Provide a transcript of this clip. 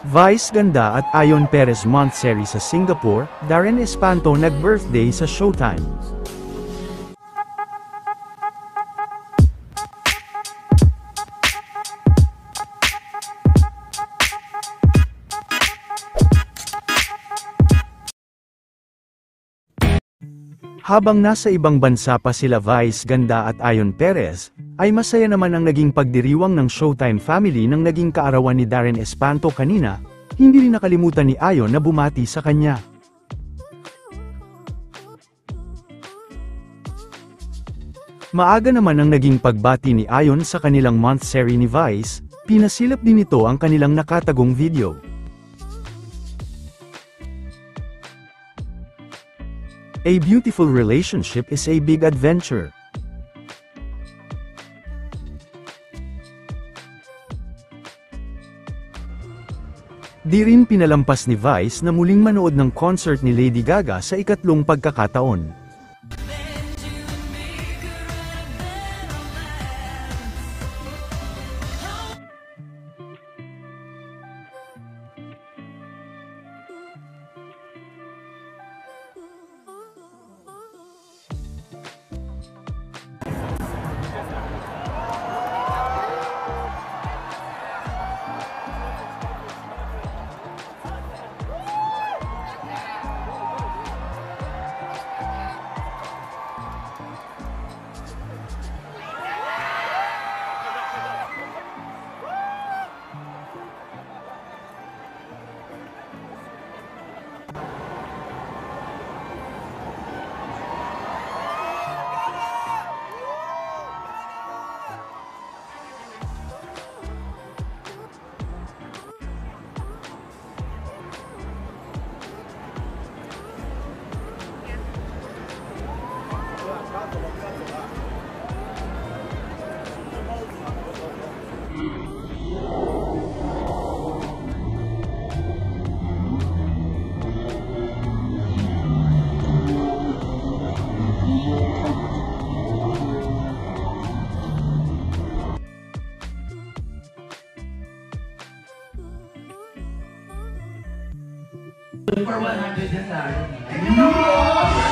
Vice ganda at Ayon Perez Monthsary sa Singapore, Darren Espanto nag-birthday sa Showtime. Habang nasa ibang bansa pa sila Vice ganda at Ayon Perez, ay masaya naman ang naging pagdiriwang ng Showtime family nang naging kaarawan ni Darren Espanto kanina, hindi rin nakalimutan ni Ayon na bumati sa kanya. Maaga naman ang naging pagbati ni Ayon sa kanilang monthsary ni Vice, pinasilap din ito ang kanilang nakatagong video. A beautiful relationship is a big adventure. Di rin pinalampas ni Vice na muling manood ng concert ni Lady Gaga sa ikatlong pagkakataon. For 100 na tayo.